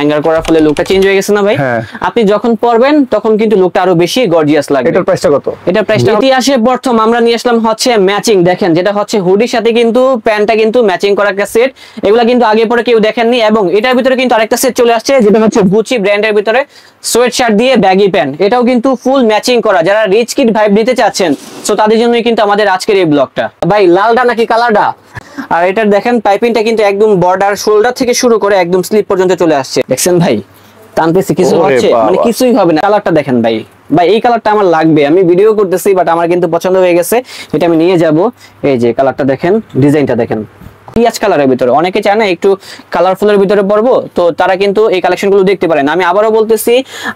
Hanger করার ফলে লুকটা চেঞ্জ হয়ে গেছে না ভাই? আপনি যখন পরবেন তখন কিন্তু লুকটা আরো বেশি গর্জিয়াস লাগবে। এটার প্রাইসটা কত? এটার প্রাইসটা ইতিহাসে প্রথম আমরা নিয়ে আসলাম হচ্ছে ম্যাচিং, দেখেন যেটা হচ্ছে হুডির সাথে কিন্তু প্যান্টটা কিন্তু ম্যাচিং করা একটা সেট। এগুলা কিন্তু আগে পরে কেউ দেখেননি। এবং এটার ভিতরে কিন্তু আরেকটা সেট চলে আসছে যেটা হচ্ছে গুচি ব্র্যান্ডের ভিতরে সোয়েট শার্ট দিয়ে ব্যাগি প্যান্ট, এটাও কিন্তু ফুল ম্যাচিং করা। যারা রিচ কিড ভাইব নিতে চাচ্ছেন সো তাদের জন্যই কিন্তু আমাদের আজকের এই ব্লগটা। ভাই লালটা নাকি কালারটা? আর এটার দেখেন পাইপিংটা কিন্তু একদম বর্ডার শোল্ডার থেকে শুরু করে একদম স্লিপ পর্যন্ত চলে আসছে। দেখছেন ভাই টানতেছি কিছু হচ্ছে মানে কিছুই হবে না। কালারটা দেখেন ভাই, ভাই এই কালারটা আমার লাগবে, আমি ভিডিও করতেছি বাট আমার কিন্তু পছন্দ হয়ে গেছে, এটা আমি নিয়ে যাব। এই যে কালারটা দেখেন, ডিজাইনটা দেখেন, পিয়াজ কালারের ভিতরে। অনেকে চায় না একটু কালারফুলের ভিতরে পরবো, তো তারা কিন্তু এই কালেকশনগুলো দেখতে পারেন। আমি আবারও বলতেছি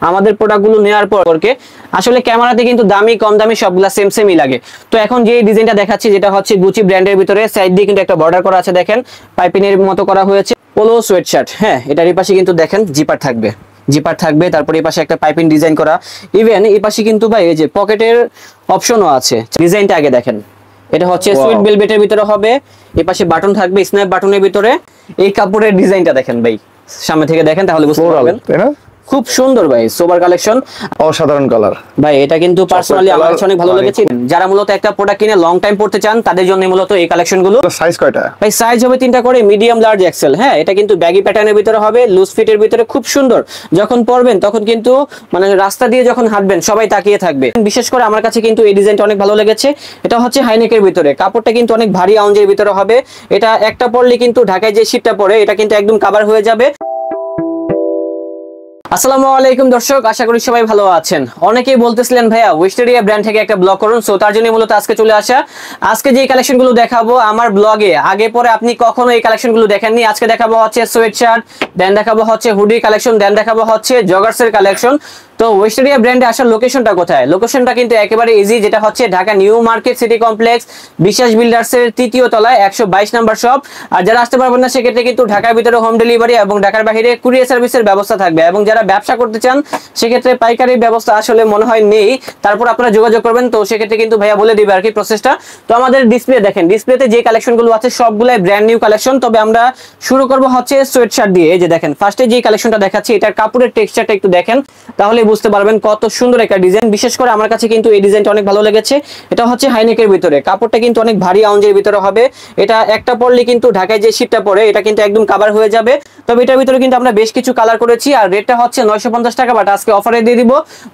আমাদের প্রোডাক্টগুলো নেওয়ার পরকে আসলে ক্যামেরাতে কিন্তু দামি কম দামি সবগুলা সেম সেমই লাগে। তো এখন যে ডিজাইনটা দেখাচ্ছি যেটা হচ্ছে গুচি ব্র্যান্ডের ভিতরে, সাইড দিয়ে কিন্তু একটা বর্ডার করা আছে, দেখেন পাইপিনের মতো করা হয়েছে, পোলো সোয়েট শার্ট। হ্যাঁ, এটার এই পাশে কিন্তু দেখেন জিপার থাকবে, জিপার থাকবে, তারপরে এই পাশে একটা পাইপিং ডিজাইন করা। ইভেন এই পাশে কিন্তু ভাই এই যে পকেটের অপশনও আছে। ডিজাইনটা আগে দেখেন, এটা হচ্ছে সুইট ভেলভেটের ভিতরে হবে, এই পাশে বাটন থাকবে স্ন্যাপ বাটনের ভিতরে। এই কাপড়ের ডিজাইনটা দেখেন ভাই, সামনে থেকে দেখেন তাহলে বুঝতে পারবেন, তাই না? খুব সুন্দর ভাই, সোবার কালেকশন, অসাধারণ কালার ভাই। এটা কিন্তু পার্সোনালি আমার কাছে অনেক ভালো লেগেছে। যারা মূলত একটা প্রোডাক্ট কিনে লং টাইম পড়তে চান তাদের জন্য মূলত এই কালেকশনগুলো। সাইজ কয়টা ভাই? সাইজ হবে 3টা করে, মিডিয়াম, লার্জ, এক্সেল। হ্যাঁ, এটা কিন্তু ব্যাগি প্যাটার্নের ভিতরে হবে, লুজ ফিটের ভিতরে, খুব সুন্দর। যখন পরবেন তখন কিন্তু মানে রাস্তা দিয়ে যখন হাঁটবেন সবাই তাকিয়ে থাকবে। বিশেষ করে আমার কাছে কিন্তু এই ডিজাইনটা অনেক ভালো লেগেছে। এটা হচ্ছে হাইনেকের ভিতরে, কাপড়টা কিন্তু অনেক ভারী আউঞ্জের ভিতরে হবে। এটা একটা পরলে কিন্তু ঢাকায় যে শীতটা পড়ে এটা কিন্তু একদম কভার হয়ে যাবে। আসসালামু আলাইকুম দর্শক, আশা করি সবাই ভালো আছেন। অনেকেই বলতেছিলেন ভাইয়া ওয়েস্টেরিয়া ব্র্যান্ড থেকে একটা ব্লগ করুন, সো তার জন্য মূলত আজকে চলে আসা। আজকে যে কালেকশনগুলো দেখাবো আমার ব্লগে আগে পরে আপনি কখনো এই কালেকশনগুলো দেখেননি। আজকে দেখাবো হচ্ছে সোয়েট শার্ট, দেন দেখাবো হচ্ছে হুডি কালেকশন, দেন দেখাবো হচ্ছে জগার্সের কালেকশন। তো ওয়েস্টেরিয়া ব্র্যান্ডে আসার লোকেশনটা কোথায়? লোকেশনটা কিন্তু একেবারে ইজি, যেটা হচ্ছে Dhaka new market city complex, বিশ্বাস বিল্ডার্সের 3য় তলায় 122 নাম্বার শপ। আর যারা আসতে পারবেন না সেক্ষেত্রে কিন্তু ঢাকার ভিতরে হোম ডেলিভারি এবং ঢাকার বাইরে কুরিয়ার সার্ভিসের ব্যবস্থা থাকবে। এবং যারা ব্যবসা করতে চান সেক্ষেত্রে পাইকারি ব্যবস্থা আসলে মনে হয় নেই, তারপর আপনারা যোগাযোগ করবেন। তো সেক্ষেত্রে কিন্তু ভাইয়া বলে দিবে আর কি প্রসেসটা। তো আমাদের ডিসপ্লে দেখেন, ডিসপ্লেতে যে কালেকশনগুলো আছে সবগুলাই ব্র্যান্ড নিউ কালেকশন। তবে আমরা শুরু করব হচ্ছে সোয়েট শার্ট দিয়ে। এই যে দেখেন ফার্স্টে যে কালেকশনটা দেখাচ্ছি এটার কাপড়ের টেক্সচারটা একটু দেখেন, তাহলে বুঝতে পারবেন কত সুন্দর একটা ডিজাইন। বিশেষ করে আমার কাছে কিন্তু এই ডিজাইনটা অনেক ভালো লেগেছে। এটা হচ্ছে হাইনেকের ভিতরে, কাপড়টা কিন্তু অনেক ভারী আউঞ্জের ভিতরে হবে। এটা একটা পরলে কিন্তু ঢাকায় যে শীতটা পড়ে এটা কিন্তু একদম কভার হয়ে যাবে। তবে এটার ভিতরে কিন্তু আমরা বেশ কিছু কালার করেছি, আর রেটটা হচ্ছে 950 টাকা, বাট আজকে অফারে দিয়ে দিব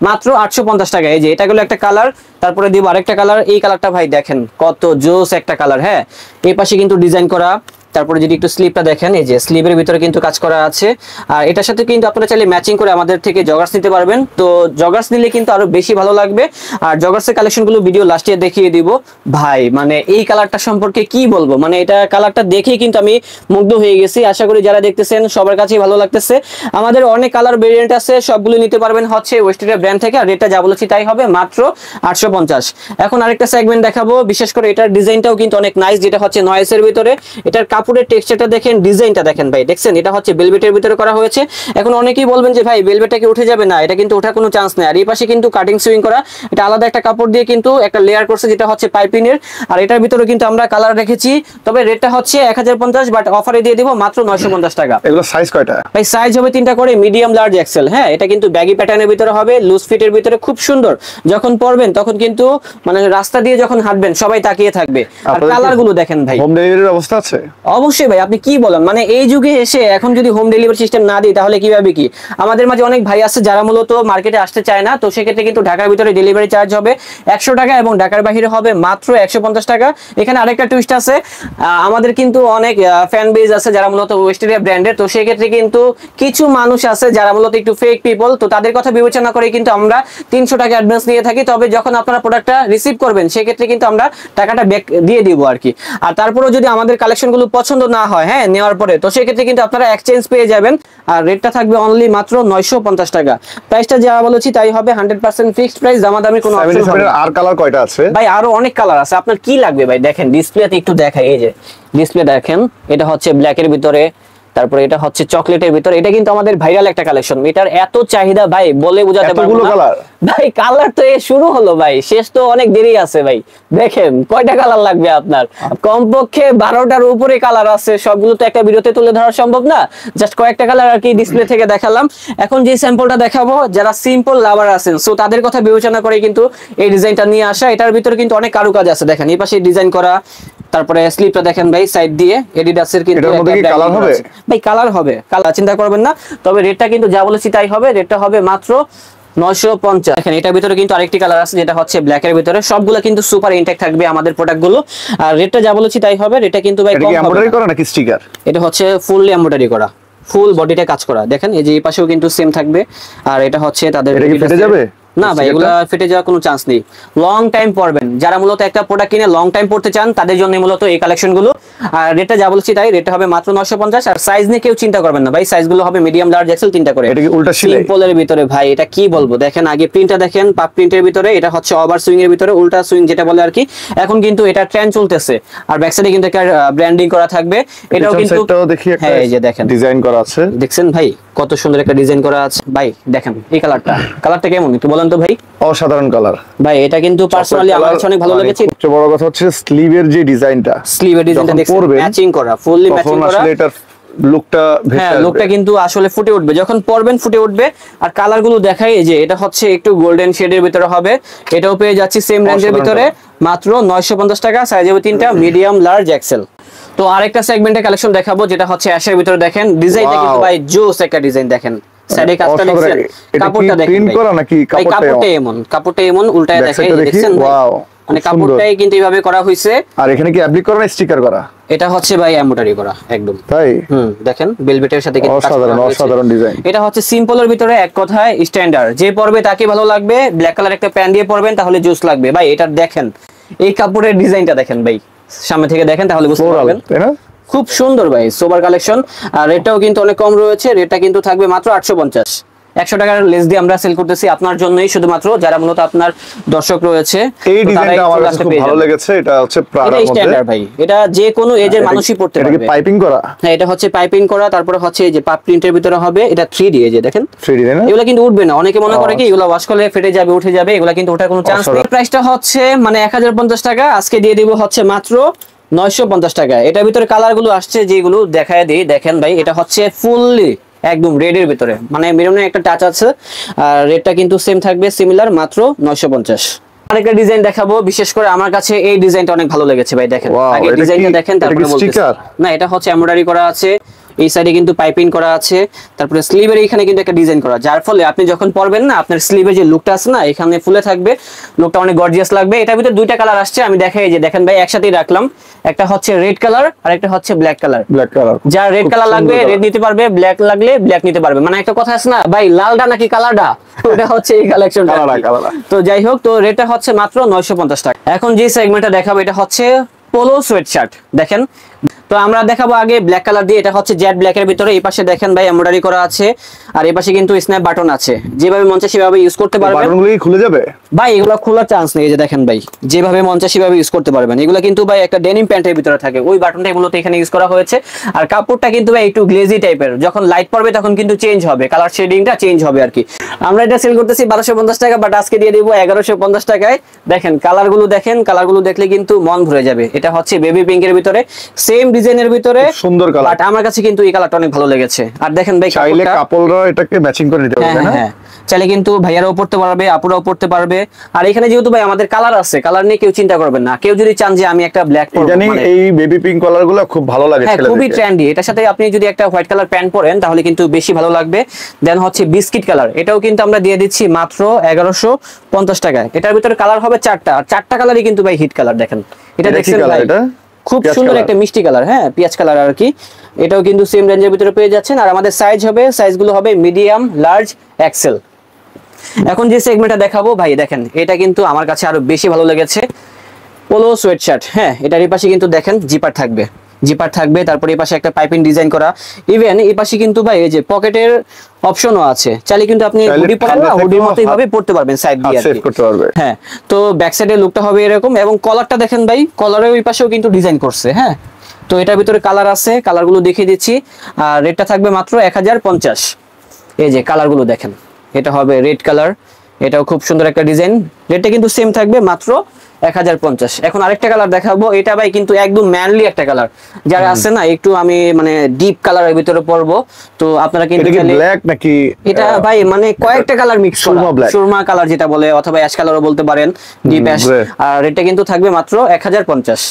মাত্র 850 টাকা। এই যে এটা গুলো একটা কালার, তারপরে দিব আরেকটা কালার। এই কালারটা ভাই দেখেন কত জোস একটা কালার। হ্যাঁ, এই পাশে কিন্তু ডিজাইন করা, তারপরে যদি একটু স্লিপটা দেখেন, এই যে স্লিভের ভিতরে কিন্তু কাজ করা আছে। আর এটার সাথে কিন্তু আপনারা চাইলে ম্যাচিং করে আমাদের থেকে জগার্স নিতে পারবেন। তো জগার্স নিলে কিন্তু আরো বেশি ভালো লাগবে। আর জগার্সের কালেকশনগুলো ভিডিও লাস্টে দেখিয়ে দিব। ভাই মানে এই কালারটা সম্পর্কে কি বলবো, মানে এটা কালারটা দেখেই কিন্তু আমি মুগ্ধ হয়ে গেছি। আশা করি যারা দেখতেছেন সবার কাছেই ভালো লাগতেছে। আমাদের অনেক কালার ভেরিয়েন্ট আছে, সবগুলো নিতে পারবেন হচ্ছে ওয়েস্টেরিয়া ব্র্যান্ড থেকে। আর রেটটা যা বলেছি তাই হবে, মাত্র 850। এখন আরেকটা সেগমেন্ট দেখাবো, বিশেষ করে এটার ডিজাইনটাও কিন্তু অনেক নাইস, যেটা হচ্ছে নয়েসের ভিতরে। এটার কাপড়ের টেক্সচারটা দেখেন, ডিজাইনটা দেখেন ভাই, দেখছেন এটা হচ্ছে ভেলভেটের ভিতরে করা হয়েছে। এখন অনেকেই বলবেন যে ভাই ভেলভেটটা কি উঠে যাবে? না, এটা কিন্তু ওঠার কোনো চান্স নেই। আর এই পাশে কিন্তু কাটিং সুইং করা, এটা আলাদা একটা কাপড় দিয়ে কিন্তু একটা লেয়ার করছে যেটা হচ্ছে পাইপিনের। আর এটার ভিতরে কিন্তু আমরা কালার রেখেছি। তবে রেটটা হচ্ছে 1050, বাট অফারে দিয়ে দিব মাত্র 950 টাকা। এগুলো সাইজ কয়টা? ভাই সাইজ হবে 3টা করে, মিডিয়াম, লার্জ, এক্সেল। হ্যাঁ, এটা কিন্তু ব্যাগি প্যাটার্নের ভিতরে হবে, লুজ ফিটের ভিতরে, খুব সুন্দর। যখন পরবেন তখন কিন্তু মানে রাস্তা দিয়ে যখন হাঁটবেন সবাই তাকিয়ে থাকবে। আর কালারগুলো দেখেন ভাই। হোম ডেলিভারির ব্যবস্থা আছে? অবশ্যই ভাই, আপনি কি বলেন, মানে এই যুগে এসে এখন যদি হোম ডেলিভারি সিস্টেম না দিই তাহলে কিভাবে কি? আমাদের মাঝে অনেক ভাই আছে যারা মূলত মার্কেটে আসতে চায় না, তো সেক্ষেত্রে কিন্তু ঢাকার ভিতরে ডেলিভারি চার্জ হবে 100 টাকা এবং ঢাকার বাইরে হবে মাত্র 150 টাকা। এখানে আরেকটা টুইস্ট আছে, আমাদের কিন্তু অনেক ফ্যান বেজ আছে যারা মূলত ওয়েস্টেরিয়া ব্র্যান্ডের। তো সেক্ষেত্রে কিন্তু কিছু মানুষ আছে যারা মূলত একটু ফেক পিপল, তো তাদের কথা বিবেচনা করে কিন্তু আমরা 300 টাকা অ্যাডভান্স নিয়ে থাকি। তবে যখন আপনারা প্রোডাক্টটা রিসিভ করবেন সেক্ষেত্রে কিন্তু আমরা টাকাটা ব্যাক দিয়ে দিব আর কি। আর তারপরেও যদি আমাদের কালেকশনগুলো পছন্দ না হয় হ্যাঁ নেওয়ার পরে, তো সেক্ষেত্রে কিন্তু আপনারা এক্সচেঞ্জ পেয়ে যাবেন। আর রেটটা থাকবে অনলি মাত্র 950 টাকা। প্রাইসটা যা বলেছি তাই হবে, 100% ফিক্সড প্রাইস, দামাদামি কোনো অপশন হবে না। আর কালার কয়টা আছে ভাই? আরো অনেক কালার আছে, আপনার কি লাগবে ভাই দেখেন ডিসপ্লেতে একটু দেখাই। এই যে ডিসপ্লে দেখেন, এটা হচ্ছে ব্ল্যাক এর ভিতরে, তারপরে এটা হচ্ছে চকলেটের ভিতরে, এটা কিন্তু আমাদের ভাইরাল একটা কালেকশন, এটার এত চাহিদা ভাই বলে বোঝাতে পারবো না কালার ভাই। কালার তো শুরু হলো ভাই, শেষ তো অনেক দেরি আছে ভাই। দেখেন কয়টা কালার লাগবে আপনার, কমপক্ষে 12টার উপরে কালার আছে, সবগুলো তো একটা ভিডিওতে তুলে ধরা সম্ভব না, জাস্ট কয়েকটা কালার আর কি ডিসপ্লে থেকে দেখালাম। এখন যে স্যাম্পলটা দেখাবো, যারা সিম্পল লাভার আছেন সো তাদের কথা বিবেচনা করে কিন্তু এই ডিজাইনটা নিয়ে আসা। এটার ভিতরে কিন্তু অনেক কারুকাজ আছে, দেখেন এই পাশে ডিজাইন করা, তারপরে স্লিপটা দেখেন ভাই সাইড দিয়ে এডিডাসের কিন্তু এটার মধ্যে কি কালার হবে ভাই? কালার হবে, কালার চিন্তা করবেন না, তবে রেটটা কিন্তু যা বলেছি তাই হবে, রেটটা হবে মাত্র 950। দেখেন এটার ভিতরে কিন্তু আরেকটি কালার আছে যেটা হচ্ছে ব্ল্যাক এর ভিতরে, সবগুলো কিন্তু সুপার ইনটেক থাকবে আমাদের প্রোডাক্টগুলো, আর রেটটা যা বলেছি তাই হবে। রেটটা কিন্তু ভাই এটা কি এমব্রয়ডারি করা নাকি স্টিকার? এটা হচ্ছে ফুললি এমব্রয়ডারি করা, ফুল বডিতে কাজ করা। দেখেন এই যে এই পাশেও কিন্তু সেম থাকবে, আর এটা হচ্ছে তাদের এটা কি ফেটে যাবে? না ভাই, এগুলা ফেটে যাওয়ার কোনো চান্স নেই, লং টাইম পরবেন। যারা মূলত একটা প্রোডাক্ট কিনে লং টাইম পড়তে চান তাদের জন্য মূলত এই কালেকশনগুলো। আর রেটটা যা বলছি তাই, রেটটা হবে মাত্র 950। আর সাইজ নিয়ে কেউ চিন্তা করবেন না ভাই, সাইজগুলো হবে মিডিয়াম, লার্জ, এক্সেল তিনটা করে। এটা কি উল্টা সেলাই? সিম্পলের ভিতরে ভাই, এটা কি বলবো, দেখেন আগে প্রিন্টটা দেখেন, পাপ প্রিন্টের ভিতরে, এটা হচ্ছে ওভার সুইং এর ভিতরে, উল্টা সুইং যেটা বলে আর কি। এখন কিন্তু এটা ট্রেন্ড চলতেছে, আর ব্যাক সাইডে কিন্তু একটা ব্র্যান্ডিং করা থাকবে। এটাও কিন্তু দেখি একটা, হ্যাঁ এই যে দেখেন ডিজাইন করা আছে, দেখছেন ভাই কত সুন্দর একটা ডিজাইন করা আছে ভাই। দেখেন এই কালারটা কেমন একটু বলেন তো ভাই? অসাধারণ কালার ভাই, এটা কিন্তু পার্সোনালি আমার কাছে অনেক ভালো লেগেছে। সবচেয়ে বড় কথা হচ্ছে স্লিভের যে ডিজাইনটা, স্লিভের ডিজাইনটা দেখছেন, ম্যাচিং করা, ফুললি ম্যাচিং করা। আসলে এটার লুকটা হ্যাঁ, লুকটা কিন্তু আসলে ফুটে উঠবে, যখন পরবেন ফুটে উঠবে। আর কালারগুলো দেখাই, এই যে এটা হচ্ছে একটু গোল্ডেন শেডের ভিতরে হবে, এটাও পেয়ে যাচ্ছি সেম রেঞ্জের ভিতরে মাত্র 950 টাকা, সাইজ হবে তিনটা, মিডিয়াম, লার্জ, এক্সেল। তো আরেকটা সেগমেন্টের কালেকশন দেখাবো যেটা হচ্ছে অ্যাশের ভিতরে। দেখেন ডিজাইনটা কিন্তু ভাই জোস একটা ডিজাইন, দেখেন সাইডে কাজটা দেখছেন, কাপড়টা দেখেন প্রিন্ট করা নাকি কাপড়টা এমন উল্টায় দেখেন, দেখছেন ওয়াও, মানে কাপড়টাই কিন্তু এইভাবে করা হয়েছে। আর এখানে কি অ্যাপ্লিক করা না স্টিকার করা? এটা হচ্ছে ভাই এমব্রয়ডারি করা একদম, তাই দেখেন বেলভেটের সাথে কিন্তু অসাধারণ ডিজাইন। এটা হচ্ছে সিম্পলের ভিতরে এক কথায় স্ট্যান্ডার্ড, যে পরবে তাকে ভালো লাগবে। ব্ল্যাক কালার একটা প্যান্ট দিয়ে পরবেন তাহলে জোস লাগবে ভাই। এটা দেখেন এই কাপড়ের ডিজাইনটা দেখেন ভাই, সামনে থেকে দেখেন তাহলে বুঝতে পারবেন, তাই না? খুব সুন্দর ভাই, সোবার কালেকশন। আর রেটটাও কিন্তু অনেক কম রয়েছে, রেটটা কিন্তু থাকবে মাত্র 850। 100 টাকার লেস দিয়ে আমরা সেল করতেছি আপনার জন্যই, শুধুমাত্র যারা মূলত আপনার দর্শক রয়েছে। এই ডিজাইনটা আমার কাছে খুব ভালো লেগেছে, এটা হচ্ছে প্রাডার মধ্যে, স্ট্যান্ডার্ড ভাই, এটা যে কোনো এজের মানুষই পড়তে পারবে। এটা কি পাইপিং করা? হ্যাঁ, এটা হচ্ছে পাইপিং করা, তারপরে হচ্ছে এই যে পাপ প্রিন্টের ভিতরে হবে, এটা 3D, এই যে দেখেন 3D না, এগুলা কিন্তু উঠবে না। অনেকে মনে করে কি এগুলা ওয়াশ করলে ফেটে যাবে, উঠে যাবে, এগুলা কিন্তু ওঠার কোনো চান্স নেই। প্রাইসটা হচ্ছে মানে 1050 টাকা, আজকে দিয়ে দিব হচ্ছে মাত্র 950 টাকা। এটার ভিতরে কালারগুলো আসছে যেগুলো দেখায় দিই, দেখেন ভাই এটা হচ্ছে ফুললি একদম রেড এর ভিতরে, মানে মেরুনের একটা টাচ আছে, আর রেটটা কিন্তু সেম থাকবে, সিমিলার, মাত্র 950। আরেকটা ডিজাইন দেখাবো, বিশেষ করে আমার কাছে এই ডিজাইনটা অনেক ভালো লেগেছে ভাই। দেখেন আগে ডিজাইনটা দেখেন, তারপরে বলতেছি। না, এটা হচ্ছে এমব্রয়ডারি করা আছে, এই সাইডে কিন্তু পাইপিং করা আছে, তারপরে স্লিভের এখানে কিন্তু একটা ডিজাইন করা, যার ফলে আপনি যখন পরবেন না আপনার স্লিভের যে লুকটা আছে না এখানে ফুলে থাকবে, লুকটা অনেক গর্জিয়াস লাগবে। এটার ভিতরে দুইটা কালার আসছে, আমি দেখাই যে দেখেন ভাই একসাথেই রাখলাম, একটা হচ্ছে রেড কালার আর একটা হচ্ছে ব্ল্যাক কালার। যার রেড কালার লাগবে রেড নিতে পারবে, ব্ল্যাক লাগলে ব্ল্যাক নিতে পারবে। মানে একটা কথা আছে না ভাই, লালটা নাকি কালারটা, ওটা হচ্ছে এই কালেকশনটা। তো যাই হোক, তো রেটটা হচ্ছে মাত্র 950 টাকা। এখন যে সেগমেন্টটা দেখাবো এটা হচ্ছে পোলো সোয়েট শার্ট। দেখেন, তো আমরা দেখাবো আগে ব্ল্যাক কালার দিয়ে, এটা হচ্ছে জেড ব্ল্যাক এর ভিতরে, এই পাশে দেখেন ভাই এমব্রয়ডারি করা আছে, আর এই পাশে কিন্তু স্ন্যাপ বাটন আছে, যেভাবে মন চায় সেভাবে ইউজ করতে পারবেন। বাটনগুলো কি খুলে যাবে ভাই? এগুলো খোলার চান্স নেই, এই যে দেখেন ভাই যেভাবে মন চায় সেভাবে ইউজ করতে পারবেন। এগুলো কিন্তু ভাই একটা ডেনিম প্যান্টের ভিতরে থাকে, ওই বাটনটাই মূলত এখানে ইউজ করা হয়েছে। আর কাপড়টা কিন্তু ভাই একটু গ্লেজি টাইপের, যখন লাইট পড়বে তখন কিন্তু চেঞ্জ হবে, কালার শেডিংটা চেঞ্জ হবে আর কি। আমরা এটা সেল করতেছি 1250 টাকা, বাট আজকে দিয়ে দিব 1150 টাকায়। দেখেন কালারগুলো, দেখেন কালারগুলো দেখলে কিন্তু মন ভরে যাবে। এটা হচ্ছে বেবি পিঙ্কের ভিতরে, সেম ডিজাইনের ভিতরে, সুন্দর কালার, বাট আমার কাছে কিন্তু এই কালারটা অনেক ভালো লেগেছে। আর দেখেন ভাই চাইলে কাপড়রা এটাকে ম্যাচিং করে নিতে পারবে, না? হ্যাঁ, চাইলে কিন্তু ভাইয়ারাও পড়তে পারবে, আপুরাও পড়তে পারবে। আর এখানে যেহেতু ভাই আমাদের কালার আছে, কালার নিয়ে কেউ চিন্তা করবেন না। কেউ যদি চান যে আমি একটা ব্ল্যাক পরবো, মানে এই বেবি পিঙ্ক কালারগুলো খুব ভালো লাগে, হ্যাঁ খুবই ট্রেন্ডি। এটার সাথে আপনি যদি একটা হোয়াইট কালার প্যান্ট পরেন তাহলে কিন্তু বেশি ভালো লাগবে। দেন হচ্ছে বিস্কিট কালার, এটাও কিন্তু আমরা দিয়ে দিচ্ছি মাত্র 1150 টাকায়। এটার ভিতরে কালার হবে 4টা, আর 4টা কালারই কিন্তু ভাই হিট কালার। দেখেন এটা দেখছেন ভাই, খুব সুন্দর একটা মিষ্টি কালার, হ্যাঁ পিয়াজ কালার আর কি। এটাও কিন্তু সেম রেঞ্জের ভিতরে পেয়ে যাচ্ছেন। আর আমাদের সাইজগুলো হবে মিডিয়াম, লার্জ, এক্সেল। এখন যে সেগমেন্টটা দেখাবো ভাই, দেখেন এটা কিন্তু আমার কাছে আরো বেশি ভালো লেগেছে, পোলো সোয়েট শার্ট। হ্যাঁ, এটার এই পাশে কিন্তু দেখেন জিপার থাকবে, তারপরে এই পাশে একটা পাইপিং ডিজাইন করা। ইভেন এই পাশে কিন্তু ভাই এই যে পকেটের অপশনও আছে, চাইলে কিন্তু আপনি হুডি পরেন না, হুডির মতোই ভাবে পড়তে পারবেন সাইড দিয়ে আর কি। হ্যাঁ, তো ব্যাক সাইডের লুকটা হবে এরকম, এবং কলারটা দেখেন ভাই, কলারের ওই পাশেও কিন্তু ডিজাইন করছে। হ্যাঁ, তো এটার ভিতরে কালার আছে, কালারগুলো দেখিয়ে দিচ্ছি। আর রেটটা থাকবে মাত্র 1050। এই যে কালারগুলো দেখেন, এটা হবে রেড কালার, এটাও খুব সুন্দর একটা ডিজাইন। রেটটা কিন্তু সেম থাকবে মাত্র 1050। এখন আরেকটা কালার দেখাবো, এটা ভাই কিন্তু একদম ম্যানলি একটা কালার, যারা আছে না একটু আমি মানে ডিপ কালারের ভিতরে পড়বো, তো আপনারা কিন্তু ব্ল্যাক নাকি এটা ভাই মানে কয়েকটা কালার মিক্স করা, সুরমা কালার যেটা বলে, অথবা অ্যাশ কালারও বলতে পারেন, ডিপ অ্যাশ। আর রেটটা কিন্তু থাকবে মাত্র 1050।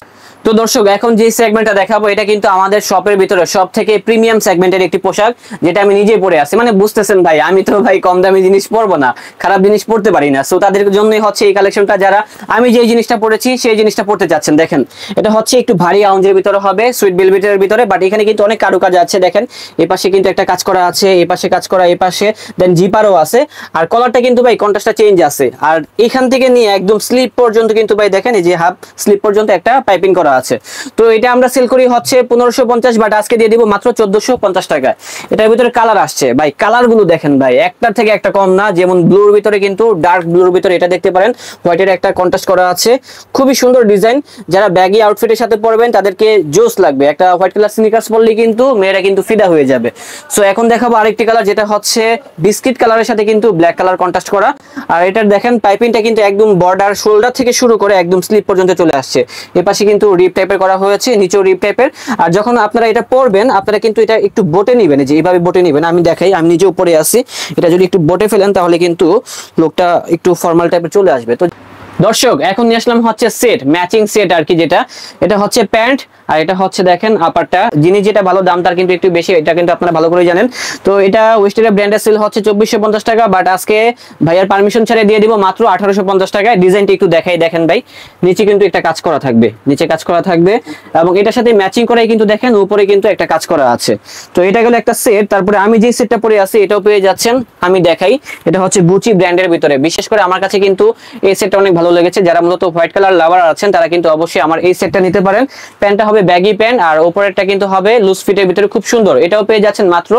তো দর্শক এখন যে সেগমেন্টটা দেখাবো এটা কিন্তু আমাদের শপের ভিতরে সব থেকে প্রিমিয়াম সেগমেন্টের একটি পোশাক, যেটা আমি নিজেই পরে আছি। মানে বুঝতেছেন ভাই, আমি তো ভাই কম দামি জিনিস পরবো না, খারাপ জিনিস পড়তে পারি না। সো তাদের জন্যই হচ্ছে এই কালেকশনটা, যারা আমি যে জিনিসটা পরেছি সেই জিনিসটা পড়তে চাচ্ছেন। দেখেন এটা হচ্ছে একটু ভারী আউঞ্জের ভিতরে হবে, সুইট ভেলভেটের ভিতরে, বাট এখানে কিন্তু অনেক কারুকাজ আছে। দেখেন এই পাশে কিন্তু একটা কাজ করা আছে, এই পাশে কাজ করা, এই পাশে দেন জিপারও আছে। আর কলারটা কিন্তু ভাই কন্ট্রাস্টটা চেঞ্জ আছে। আর এখান থেকে নিয়ে একদম স্লিপ পর্যন্ত কিন্তু ভাই দেখেন এই যে হাফ স্লিপ পর্যন্ত একটা পাইপিং করা আছে। তো এটা আমরা সেল করি হচ্ছে 1550, বাট আজকে দিয়ে দিব মাত্র 1450 টাকায়। এটার ভিতরে কালার আসছে ভাই, কালারগুলো দেখেন ভাই, একটার থেকে একটা কম না। যেমন ব্লুর ভিতরে কিন্তু ডার্ক ব্লুর ভিতরে এটা দেখতে পারেন, হোয়াইটের একটা কন্ট্রাস্ট করা আছে, খুবই সুন্দর ডিজাইন। যারা ব্যাগি আউটফিটের সাথে পরবেন তাদেরকে জোস লাগবে। একটা হোয়াইট কালার স্নিকার্স পরলে কিন্তু মেয়েরা কিন্তু ফিদা হয়ে যাবে। সো এখন দেখাবো আরেকটি কালার, যেটা হচ্ছে বিস্কিট কালারের সাথে কিন্তু ব্ল্যাক কালার কন্ট্রাস্ট করা। আর এটার দেখেন পাইপিংটা কিন্তু একদম বর্ডার শোল্ডার থেকে শুরু করে একদম স্লিপ পর্যন্ত চলে আসছে। এপাশে কিন্তু রিপ টাইপের করা হয়েছে, নিচেও রিপ টাইপের। আর যখন আপনারা এটা পরবেন আপনারা কিন্তু এটা একটু বোটে নিবেন, যে এইভাবে বোটে নিবেন। আমি দেখাই, আমি নিজেও পরে আসি, এটা যদি একটু বোটে ফেলেন তাহলে কিন্তু লোকটা একটু ফর্মাল টাইপের চলে আসবে। তো দর্শক এখন নিয়ে আসলাম হচ্ছে সেট, ম্যাচিং সেট আর কি, যেটা এটা হচ্ছে প্যান্ট আর এটা হচ্ছে দেখেন আপারটা। জিনিস যেটা ভালো, দাম তার কিন্তু একটু বেশি, এটা কিন্তু আপনারা ভালো করে জানেন। তো এটা ওয়েস্টার্ন ব্র্যান্ডের সেল হচ্ছে 2450 টাকা, বাট আজকে ভাইয়ার পারমিশন ছাড়া দিয়ে দিব মাত্র 1850 টাকায়। ডিজাইনটা একটু দেখাই, দেখেন ভাই নিচে কিন্তু একটা কাজ করা থাকবে, নিচে কাজ করা থাকবে, এবং এটার সাথে ম্যাচিং করাই কিন্তু দেখেন উপরে কিন্তু একটা কাজ করা আছে। তো এটা গেল একটা সেট। তারপরে আমি যে সেটটা পরে আছি এটাও পেয়ে যাচ্ছেন, আমি দেখাই। এটা হচ্ছে গুচি ব্র্যান্ডের ভিতরে, বিশেষ করে আমার কাছে কিন্তু এই সেটটা অনেক ভালো লেগেছে। যারা মূলত হোয়াইট কালার লাভার আছেন তারা কিন্তু অবশ্যই আমার এই সেটটা নিতে পারেন। প্যান্টটা হবে ব্যাগি প্যান্ট আর উপরেরটা কিন্তু হবে লুজ ফিটের ভিতরে, খুব সুন্দর। এটাও পেয়ে যাচ্ছেন মাত্র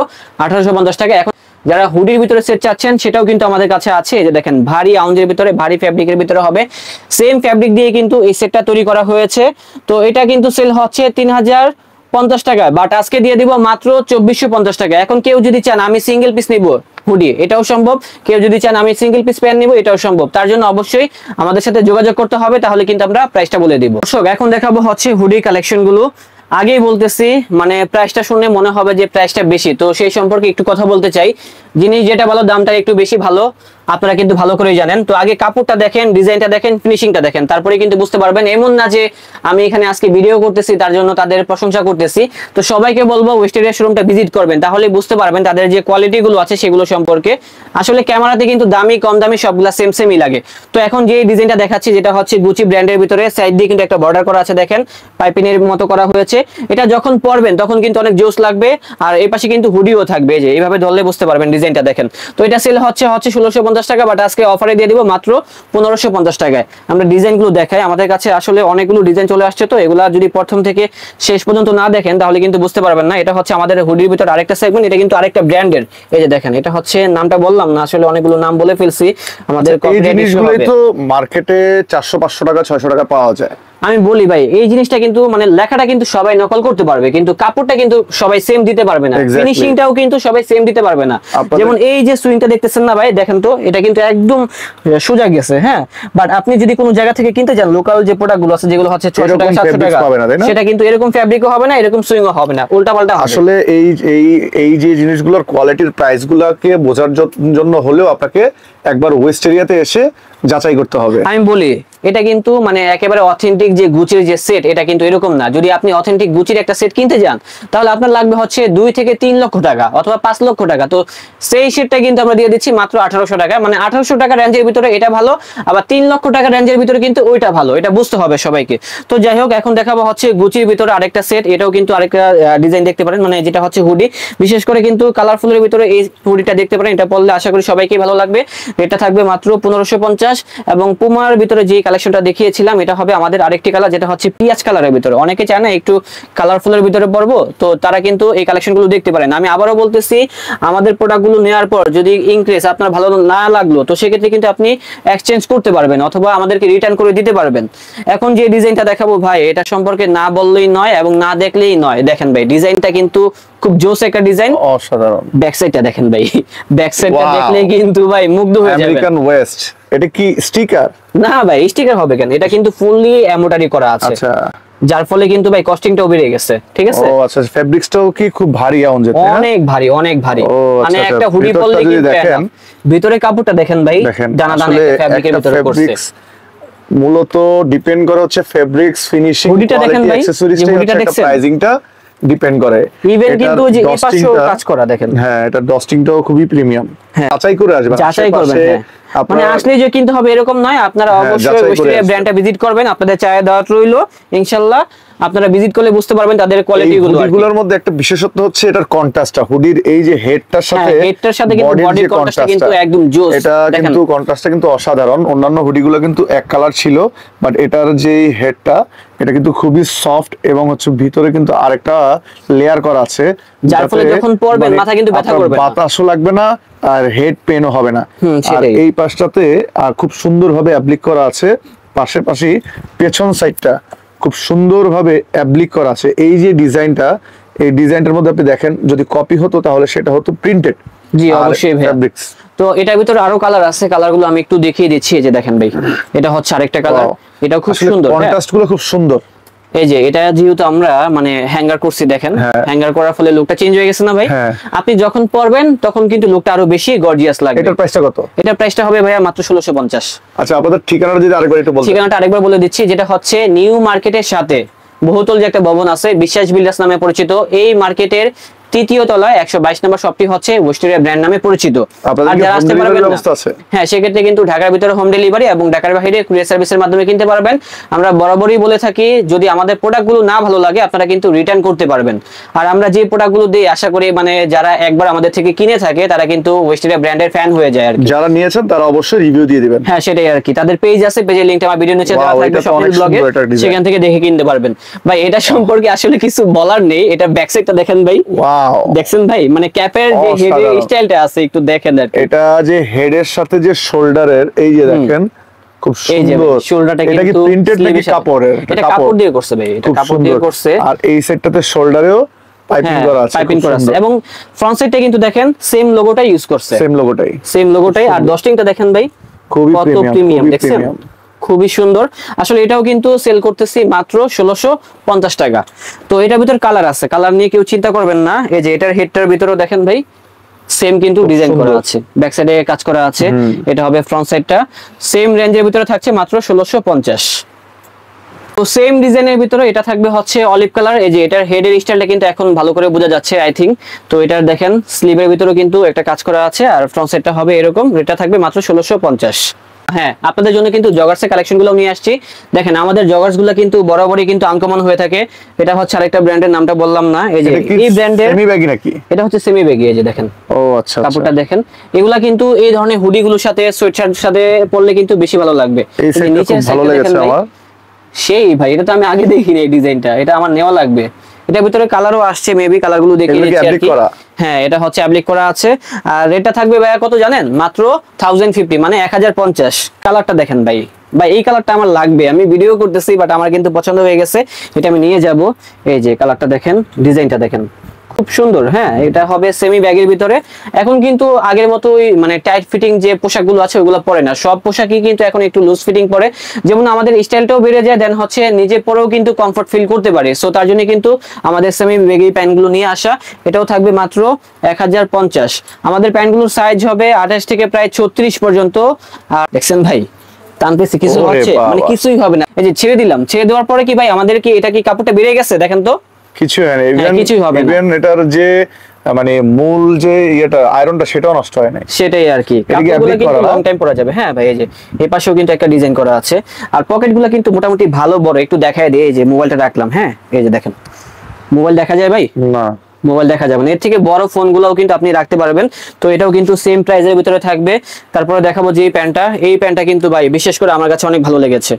1850 টাকা। এখন যারা হুডির ভিতরে সেট চাচ্ছেন সেটাও কিন্তু আমাদের কাছে আছে। এই যে দেখেন ভারী আউঞ্জের ভিতরে, ভারী ফ্যাব্রিকের ভিতরে হবে, সেম ফ্যাব্রিক দিয়ে কিন্তু এই সেটটা তৈরি করা হয়েছে। তো এটা কিন্তু সেল হচ্ছে 3050 টাকা, বাট আজকে দিয়ে দিব মাত্র 2450 টাকা। এখন কেউ যদি চান আমি সিঙ্গেল পিস নিব হুডি, এটাও সম্ভব। কেউ যদি চান আমি সিঙ্গেল পিস প্যান্ট নিব, এটাও সম্ভব। তার জন্য অবশ্যই আমাদের সাথে যোগাযোগ করতে হবে, তাহলে কিন্তু আমরা প্রাইসটা বলে দিব। দর্শক এখন দেখাবো হচ্ছে হুডি কালেকশন গুলো। আগেই বলতেছি মানে প্রাইসটা শুনে মনে হবে যে প্রাইসটা বেশি, তো সেই সম্পর্কে একটু কথা বলতে চাই। জিনিস যেটা ভালো দামটা একটু বেশি ভালো, আপনারা কিন্তু ভালো করেই জানেন। তো আগে কাপড়টা দেখেন, ডিজাইনটা দেখেন, ফিনিশিংটা দেখেন, তারপরে কিন্তু বুঝতে পারবেন। এমন না যে আমি এখানে আজকে ভিডিও করতেছি তার জন্য তাদের প্রশংসা করতেছি। তো সবাইকে বলবো ওয়েস্টার্ন শোরুমটা ভিজিট করবেন, তাহলে বুঝতে পারবেন তাদের যে কোয়ালিটি গুলো আছে সেগুলো সম্পর্কে। আসলে ক্যামেরাতে কিন্তু দামি কম দামি সবগুলা সেম সেমই লাগে। তো এখন যে ডিজাইনটা দেখাচ্ছি যেটা হচ্ছে গুচি ব্র্যান্ডের ভিতরে, সাইড দিয়ে কিন্তু একটা বর্ডার করা আছে, দেখেন পাইপিনের মতো করা হয়েছে। এটা যখন পরবেন তখন কিন্তু অনেক জোস লাগবে। আর এই পাশে কিন্তু হুডিও থাকবে, যে এইভাবে ধরলে বুঝতে পারবেন। ডিজাইনটা দেখেন। তো এটা সেল হচ্ছে 1650 টাকা, বাট আজকে অফারে দিয়ে দিব মাত্র 1550 টাকায়। আমরা ডিজাইনগুলো দেখাই, আমাদের কাছে আসলে অনেকগুলো ডিজাইন চলে আসছে, তো এগুলা যদি প্রথম থেকে শেষ পর্যন্ত না দেখেন তাহলে কিন্তু বুঝতে পারবেন না। এটা হচ্ছে আমাদের হুডির ভিতর আরেকটা সেগমেন্ট, এটা কিন্তু আরেকটা ব্র্যান্ডের। এই যে দেখেন, এটা হচ্ছে নামটা বললাম না, আসলে অনেকগুলো নাম বলে ফেলছি, আমাদের এই জিনিসগুলোই তো মার্কেটে 400-500 টাকা 600 টাকা পাওয়া যায়। আমি বলি ভাই এই জিনিসটা কিন্তু মানে লেখাটা কিন্তু সবাই নকল করতে পারবে, কিন্তু কাপড়টা কিন্তু সবাই সেম দিতে পারবে না, ফিনিশিংটাও কিন্তু সবাই সেম দিতে পারবে না। যেমন এই যে সুইংটা দেখতেছেন না ভাই, দেখেন তো এটা কিন্তু একদম সোজা গেছে, হ্যাঁ। বাট আপনি যদি কোনো জায়গা থেকে কিনতে যান, লোকাল যে প্রোডাক্টগুলো আছে যেগুলো হচ্ছে 600 টাকা 700 টাকা, সেটা কিন্তু এরকম ফ্যাব্রিকও হবে না, এরকম সুইংও হবে না, উল্টাপাল্টা হবে। আসলে এই যে জিনিসগুলোর কোয়ালিটির প্রাইসগুলোকে বোঝার জন্য হলেও আপনাকে একবার ওয়েস্ট এরিয়াতে এসে যাচাই করতে হবে। আমি বলি এটা কিন্তু মানে একেবারে অথেন্টিক যে গুচির যে সেট, এটা কিন্তু এরকম না। যদি আপনি অথেন্টিক গুচির একটা সেট কিনতে যান তাহলে আপনার লাগবে হচ্ছে 2 থেকে 3 লক্ষ টাকা অথবা 5 লক্ষ টাকা। তো সেই সেটটা কিন্তু আমরা দিয়ে দিচ্ছি মাত্র 1800 টাকা, মানে 1800 টাকা রেঞ্জের ভিতরে এটা ভালো, আবার 3 লক্ষ টাকা রেঞ্জের ভিতরে কিন্তু ওইটা ভালো, এটা বুঝতে হবে সবাইকে। তো যাই হোক, এখন দেখাবো হচ্ছে গুচির ভিতরে আরেকটা সেট, এটাও কিন্তু আরেকটা ডিজাইন দেখতে পারেন, মানে যেটা হচ্ছে হুডি, বিশেষ করে কিন্তু কালারফুলের ভিতরে এই হুডিটা দেখতে পারেন। এটা পরলে আশা করি সবাইকেই ভালো লাগবে। এটা থাকবে মাত্র 1550, এবং পুমার ভিতরে যে কালেকশনটা দেখিয়েছিলাম এটা হবে আমাদের আরেকটি কালার, যেটা হচ্ছে পিয়াজ কালারের ভিতরে। অনেকে চায় না একটু কালারফুলের ভিতরে পড়বো, তো তারা কিন্তু এই কালেকশনগুলো দেখতে পারেন। আমি আবারও বলতেছি, আমাদের প্রোডাক্টগুলো নেওয়ার পর যদি ইনক্রেস আপনার ভালো না লাগলো, তো সেক্ষেত্রে কিন্তু আপনি এক্সচেঞ্জ করতে পারবেন অথবা আমাদেরকে রিটার্ন করে দিতে পারবেন। এখন যে ডিজাইনটা দেখাবো ভাই, এটা সম্পর্কে না বললেই নয় এবং না দেখলেই নয়। দেখেন ভাই, ডিজাইনটা কিন্তু খুব জোস একটা ডিজাইন, অসাধারণ। ব্যাক সাইডটা দেখেন ভাই, ব্যাক সাইডটা দেখলে কিন্তু ভাই মুগ্ধ হয়ে যাবেন। আমেরিকান ওয়েস্ট, এটা কি স্টিকার? না ভাই, স্টিকার হবে কেন, এটা কিন্তু ফুললি এমব্রয়ডারি করা আছে। আচ্ছা, যার ফলে কিন্তু ভাই কস্টিংটাও বেড়ে গেছে, ঠিক আছে? ও আচ্ছা, ফেব্রিক্সটাও কি খুব ভারী আউন যেতে? অনেক ভারী, অনেক ভারী। ও মানে আচ্ছা, একটা হুডি পরলে ভিতরটা যদি কিন্তু দেখেন, ভিতরে কাপড়টা দেখেন ভাই, দানা দানা একটা ফেব্রিকের ভিতরে করছে। মূলত ডিপেন্ড করে হচ্ছে ফেব্রিক্স, ফিনিশিং, হুডিটা দেখেন ভাই, অ্যাকসেসরিজটা, হুডিটা একটা দেখছেন? প্রাইজিংটা ডিপেন্ড করে। ইভেন কিন্তু যে এই পাশেও কাজ করা দেখেন। হ্যাঁ, এটা ডস্টিংটাও খুবই প্রিমিয়াম। হ্যাঁ, যাচাই করে আসবেন, যাচাই করবেন। হ্যাঁ, মানে আসলে যে কিনতে হবে এরকম নয়, আপনারা অবশ্যই ওয়েস্টারিয়া ব্র্যান্ডটা ভিজিট করবেন। আপনাদের চায়ে দাওয়াত রইলো, ইনশাআল্লাহ আপনারা ভিজিট করলে বুঝতে পারবেন তাদের কোয়ালিটি গুলো। হুডিগুলোর মধ্যে একটা বিশেষত্ব হচ্ছে এটার কন্ট্রাস্টটা, হুডির এই যে হেডটার সাথে কিন্তু বডির কন্ট্রাস্টটা কিন্তু একদম জোস। এটা কিন্তু কন্ট্রাস্টটা কিন্তু অসাধারণ। অন্যান্য হুডিগুলো কিন্তু এক কালার ছিল, বাট এটার যে হেডটা, এটা কিন্তু খুবই সফট এবং হচ্ছে ভিতরে কিন্তু আরেকটা লেয়ার করা আছে, যার ফলে যখন পরবেন মাথা কিন্তু ব্যথা করবে না, বাতাসও লাগবে না আর হেড পেনও হবে না। আর এই পাশটাতে খুব সুন্দরভাবে অ্যাপ্লিক করা আছে, পাশাপাশি পেছন সাইডটা খুব সুন্দরভাবে অ্যাপ্লিক করা আছে। এই যে ডিজাইনটা, এই ডিজাইনটার মধ্যে আপনি দেখেন, যদি কপি হতো তাহলে সেটা হতো প্রিন্টেড। জি অবশ্যই ফেব্রিক্স। তো এটার ভিতরে আরো কালার আছে, কালারগুলো আমি একটু দেখিয়ে দিচ্ছি। এই যে দেখেন ভাই, এটা হচ্ছে আরেকটা কালার, এটাও খুব সুন্দর, কন্ট্রাস্টগুলো খুব সুন্দর। এই যে এটা যেহেতু আমরা মানে হ্যাঙ্গার করছি, দেখেন হ্যাঙ্গার করার ফলে লুকটা চেঞ্জ হয়ে গেছে না ভাই? আপনি যখন পরবেন তখন কিন্তু লুকটা আরো বেশি গর্জিয়াস লাগবে। এটার প্রাইসটা কত? এটার প্রাইসটা হবে ভাইয়া মাত্র 1650। আচ্ছা, আপনাদের ঠিকানাটা যদি আরেকবার একটু বলতেন। ঠিকানাটা আরেকবার বলে দিচ্ছি, যেটা হচ্ছে নিউ মার্কেটের সাথে বহুতল যে একটা ভবন আছে, বিশ্বাস বিল্ডার্স নামে পরিচিত, এই মার্কেটের তৃতীয় তলায় 122 নম্বর শপটি হচ্ছে ওয়েস্টারিয়া ব্র্যান্ড নামে পরিচিত। আর যারা আসতে পারবেন না, হ্যাঁ, সেক্ষেত্রে কিন্তু ঢাকার ভিতরে হোম ডেলিভারি এবং ঢাকার বাইরে কুরিয়ার সার্ভিসের মাধ্যমে কিনতে পারবেন। আমরা বরাবরই বলে থাকি, যদি আমাদের প্রোডাক্টগুলো না ভালো লাগে আপনারা কিন্তু রিটার্ন করতে পারবেন। আর আমরা যে প্রোডাক্টগুলো দিই, আশা করি মানে যারা একবার আমাদের থেকে কিনে থাকে তারা কিন্তু ওয়েস্টারিয়া ব্র্যান্ডের ফ্যান হয়ে যায় আর কি। যারা নিয়েছেন তারা অবশ্যই রিভিউ দিয়ে দিবেন। হ্যাঁ, সেটাই আর কি। তাদের পেজ আছে, পেজের লিংকটা আমার ভিডিও নিচে দেওয়া থাকবে, সকল ব্লগে, সেখান থেকে দেখে কিনতে পারবেন। ভাই এটা সম্পর্কে আসলে কিছু বলার নেই, এটা ব্যাক সাইডটা দেখেন ভাই, ওয়াও, দেখছেন ভাই, মানে ক্যাপের যে হেডের স্টাইলটা আছে একটু দেখেন আর কি। এটা যে হেডের সাথে যে শোল্ডারের, এই যে দেখেন খুব সুন্দর শোল্ডারটা, কিন্তু এটা কি প্রিন্টেড নাকি কাপড়ের? এটা কাপড় দিয়ে করছে ভাই, এটা কাপড় দিয়ে করছে। আর এই সেটটাতে শোল্ডারেও পাইপিং করা আছে, পাইপিং করা আছে, এবং ফ্রন্ট সাইডটা কিন্তু দেখেন সেম লোগোটাই ইউজ করছে, সেম লোগোটাই। আর ডস্টিংটা দেখেন ভাই, খুবই প্রিমিয়াম, দেখছেন, খুবই সুন্দর। আসলে এটাও কিন্তু সেল করতেছি মাত্র 1650 টাকা। তো এটার ভিতর কালার আছে, কালার নিয়ে কেউ চিন্তা করবেন না। এই যে এটার হেডটার ভিতরেও দেখেন ভাই সেম কিন্তু ডিজাইন করা আছে, ব্যাক সাইডে কাজ করা আছে। এটা হবে ফ্রন্ট সাইডটা, সেম রেঞ্জের ভিতরে থাকছে মাত্র 1650। তো সেম ডিজাইনের ভিতরে এটা থাকবে হচ্ছে অলিভ কালার। এই যে এটার হেডের স্টাইলটা কিন্তু এখন ভালো করে বোঝা যাচ্ছে আই থিংক। তো এটার দেখেন স্লিভের ভিতরেও কিন্তু একটা কাজ করা আছে, আর ফ্রন্ট সাইডটা হবে এরকম। এটা থাকবে মাত্র 1650। হ্যাঁ, আপনাদের জন্য কিন্তু জগার্সের কালেকশন গুলো নিয়ে আসছি। দেখেন আমাদের জগার্স গুলো কিন্তু বরাবরই কিন্তু আনকমন হয়ে থাকে। এটা হচ্ছে আরেকটা ব্র্যান্ডের, নামটা বললাম না। এই যে এই ব্র্যান্ডের সেমি ব্যাগি নাকি? এটা হচ্ছে সেমি ব্যাগি। এই যে দেখেন, ও আচ্ছা, কাপড়টা দেখেন। এগুলা কিন্তু এই ধরনের হুডি গুলোর সাথে, সোয়েটশার্টের সাথে পরলে কিন্তু বেশি ভালো লাগবে। এই সাইডটা খুব ভালো লেগেছে আমার। সেই ভাই, এটা তো আমি আগে দেখিনি এই ডিজাইনটা, এটা আমার নেওয়া লাগবে। এটার ভিতরে কালারও আসছে, মেবি কালারগুলো দেখিয়ে দিচ্ছি আর কি। হ্যাঁ, এটা হচ্ছে অ্যাপ্লিক করা আছে। আর রেটটা থাকবে ভাইয়া কত জানেন? মাত্র 1050, মানে 1050। কালারটা দেখেন ভাই, এই কালারটা আমার লাগবে, আমি ভিডিও করতেছি বাট আমার কিন্তু পছন্দ হয়ে গেছে, এটা আমি নিয়ে যাব। এই যে কালারটা দেখেন, ডিজাইনটা দেখেন, খুব সুন্দর। হ্যাঁ, এটা হবে সেমি ব্যাগের ভিতরে। এখন কিন্তু আগের মতোই মানে টাইট ফিটিং যে পোশাকগুলো আছে ওগুলো পরে না, সব পোশাকই কিন্তু এখন একটু লুজ ফিটিং পরে। যেমন আমাদের স্টাইলটাও বেড়ে যায়, দেন হচ্ছে নিজে পরেও কিন্তু কমফর্ট ফিল করতে পারে। সো তার জন্য কিন্তু আমাদের সেমি ব্যাগি প্যান্টগুলো নিয়ে আসা। এটাও থাকবে মাত্র 1050। আমাদের প্যান্টগুলোর সাইজ হবে 28 থেকে প্রায় 36 পর্যন্ত। আর দেখছেন ভাই, টানতেছি, কিছু হচ্ছে মানে কিছুই হবে না। এই যে ছেড়ে দিলাম, ছেড়ে দেওয়ার পরে কি ভাই আমাদের কি এটা কি কাপড়টা বেড়ে গেছে? দেখেন তো, কিছু হয় না, কিছুই হবে না। ইভেন এটার যে মানে মূল যে এটা আয়রনটা, সেটাও নষ্ট হয় না। সেটাই আর কি, কাপড়গুলো কিন্তু লং টাইম পরা যাবে। হ্যাঁ ভাই, এই যে এই পাশেও কিন্তু একটা ডিজাইন করা আছে। আর পকেটগুলো কিন্তু মোটামুটি ভালো বড়, একটু দেখায় দিই। এই যে মোবাইলটা রাখলাম, হ্যাঁ এই যে দেখেন, মোবাইল দেখা যায় ভাই? না, মোবাইল দেখা যাবে না। এর থেকে বড় ফোনগুলোও কিন্তু আপনি রাখতে পারবেন। তো এটাও কিন্তু সেম প্রাইসের ভিতরে থাকবে। তারপরে দেখাবো যে এই প্যান্টটা কিন্তু ভাই বিশেষ করে আমার কাছে অনেক ভালো লেগেছে।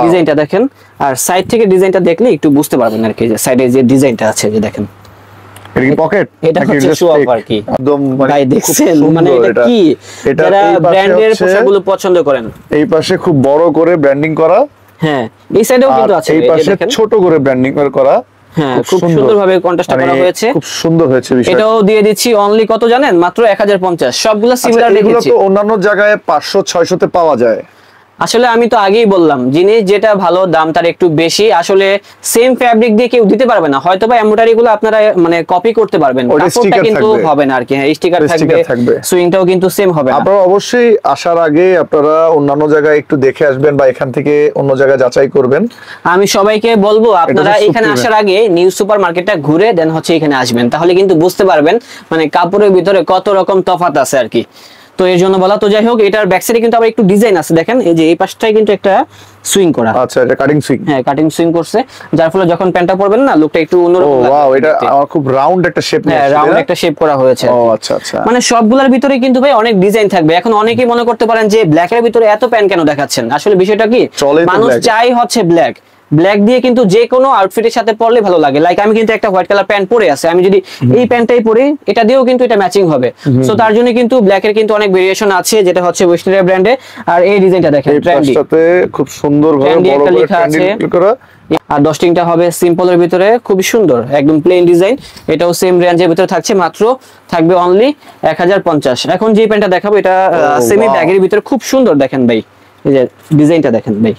ডিজাইনটা দেখেন, আর সাইড থেকে ডিজাইনটা দেখলে একটু বুঝতে পারবেন আর কি, যে সাইডে যে ডিজাইনটা আছে যে দেখেন। এটা কি পকেট? এটা হচ্ছে শো অফ আর কি। একদম ভাই দেখছেন মানে এটা কি, যারা ব্র্যান্ডের পোশাকগুলো পছন্দ করেন। এই পাশে খুব বড় করে ব্র্যান্ডিং করা, হ্যাঁ এই সাইডেও কিন্তু আছে। এই পাশে ছোট করে ব্র্যান্ডিং করা, হ্যাঁ খুব সুন্দরভাবে কন্ট্রাস্ট করা হয়েছে, খুব সুন্দর হয়েছে বিষয়টা। এটাও দিয়ে দিচ্ছি অনলি কত জানেন? মাত্র 1050। সবগুলো সিমিলার রেখেছি। এগুলো তো অন্যান্য জায়গায় 500 600 তে পাওয়া যায়। আসলে আমি তো আগেই বললাম, জিনিস যেটা ভালো দাম তার একটু বেশি। আসলে সেম ফ্যাব্রিক দিয়ে কেউ দিতে পারবে না, হয়তো বা এমব্রয়ডারি গুলো আপনারা মানে কপি করতে পারবেন, কাপড়টা কিন্তু হবে না আর কি। হ্যাঁ স্টিকার থাকবে, সুইংটাও কিন্তু সেম হবে না। আপনারা অবশ্যই আসার আগে আপনারা অন্যান্য জায়গায় একটু দেখে আসবেন বা এখান থেকে অন্য জায়গায় যাচাই করবেন। আমি সবাইকে বলবো আপনারা এখানে আসার আগে নিউ সুপার মার্কেটটা ঘুরে দেন হচ্ছে এখানে আসবেন, তাহলে কিন্তু বুঝতে পারবেন মানে কাপড়ের ভিতরে কত রকম তফাৎ আছে আর কি। তো এর জন্য বলা। তো যাই হোক, এটার ব্যাক সাইডে কিন্তু আবার একটু ডিজাইন আছে দেখেন, এই যে এই পাশটায় কিন্তু একটা সুইং করা। আচ্ছা এটা কাটিং সুইং। হ্যাঁ কাটিং সুইং করছে, যার ফলে যখন প্যান্টটা পরবেন না লুকটা একটু অন্যরকম লাগে। ওয়াও, এটা আমার খুব রাউন্ড একটা শেপ নিয়েছে। হ্যাঁ রাউন্ড একটা শেপ করা হয়েছে। ও আচ্ছা আচ্ছা। মানে সবগুলোর ভিতরে কিন্তু ভাই অনেক ডিজাইন থাকবে। এখন অনেকেই মনে করতে পারেন যে ব্ল্যাক এর ভিতরে এত প্যান্ট কেন দেখাচ্ছেন? আসলে বিষয়টা কি, মানুষ চাই হচ্ছে ব্ল্যাক। ব্ল্যাক দিয়ে কিন্তু যে কোনো আউটফিটের সাথে পরলে ভালো লাগে। লাইক আমি কিন্তু একটা হোয়াইট কালার প্যান্ট পরে আছে, আমি যদি এই প্যান্টটাই পরি এটা দিয়েও কিন্তু এটা ম্যাচিং হবে। সো তার জন্য কিন্তু ব্ল্যাক এর কিন্তু অনেক ভেরিয়েশন আছে, যেটা হচ্ছে ওয়েস্টার্ন ব্র্যান্ডে। আর এই ডিজাইনটা দেখেন, ট্রেন্ডি, খুব সুন্দর ভাবে বড় করে ট্রেন্ডি করা। আর ডস্টিংটা হবে সিম্পলের ভিতরে, খুবই সুন্দর একদম প্লেন ডিজাইন। এটাও সেম রেঞ্জের ভিতরে থাকছে, মাত্র থাকবে অনলি 1050। এখন যে প্যান্টটা দেখাবো এটা সেমি ব্যাগের ভিতরে, খুব সুন্দর দেখেন ভাই, এই যে ডিজাইনটা দেখেন ভাই,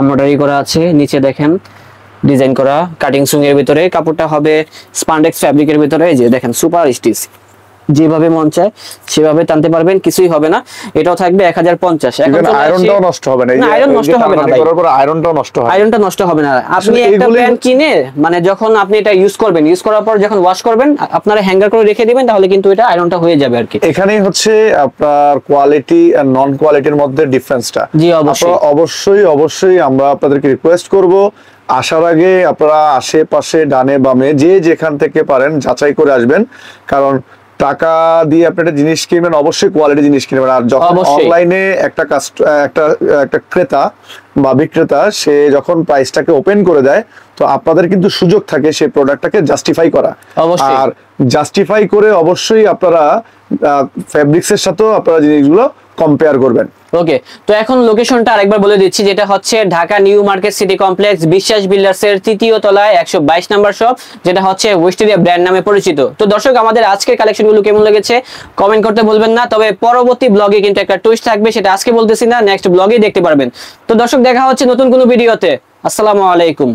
এমব্রয়ডারি করা আছে, নিচে দেখেন ডিজাইন করা কাটিং সুইং এর ভিতরে। কাপড়টা হবে স্পান্ডেক্স ফ্যাব্রিকের ভিতরে, এই যে দেখেন সুপার স্টিচ, যেভাবে মন চায় সেভাবে টানতে পারবেন, কিছুই হবে না। এটাও থাকবে 1050। এখন আয়রনটাও নষ্ট হবে না, এই যে আয়রন নষ্ট হবে না ভাই, করার পর আয়রনটাও নষ্ট হয়, আয়রনটা নষ্ট হবে না। আপনি একটা প্যান্ট কিনে মানে যখন আপনি এটা ইউজ করবেন, ইউজ করার পর যখন ওয়াশ করবেন আপনারা হ্যাঙ্গার করে রেখে দিবেন, তাহলে কিন্তু এটা আয়রনটা হয়ে যাবে আর কি। এখানেই হচ্ছে আপনার কোয়ালিটি আর নন কোয়ালিটির মধ্যে ডিফারেন্সটা। জি অবশ্যই অবশ্যই অবশ্যই আমরা আপনাদেরকে রিকোয়েস্ট করব, আসার আগে আপনারা আশেপাশে ডানে বামে যে যেখান থেকে পারেন যাচাই করে আসবেন। কারণ টাকা দিয়ে আপনি একটা জিনিস কিনবেন, অবশ্যই কোয়ালিটি জিনিস কিনবেন। আর যখন অনলাইনে একটা ক্রেতা বা বিক্রেতা সে যখন প্রাইসটাকে ওপেন করে দেয়, তো আপনাদের কিন্তু সুযোগ থাকে সেই প্রোডাক্টটাকে জাস্টিফাই করা। আর জাস্টিফাই করে অবশ্যই আপনারা ফেব্রিক্সের সাথেও আপনারা জিনিসগুলো কম্পেয়ার করবেন। ওকে, তো এখন লোকেশনটা আরেকবার বলে দিচ্ছি, যেটা হচ্ছে Dhaka new market city complex, বিশ্বাস বিল্ডার্স এর 3য় তলায় 122 নাম্বার শপ, যেটা হচ্ছে ওয়েস্টেরিয়া ব্র্যান্ড নামে পরিচিত। তো দর্শক, আমাদের আজকের কালেকশনগুলো কেমন লেগেছে কমেন্ট করতে ভুলবেন না। তবে পরবর্তী ব্লগে কিন্তু একটা টুইস্ট থাকবে, সেটা আজকে বলতেছি না, নেক্সট ব্লগেই দেখতে পারবেন। তো দর্শক, দেখা হচ্ছে নতুন কোনো ভিডিওতে। আসসালামু আলাইকুম।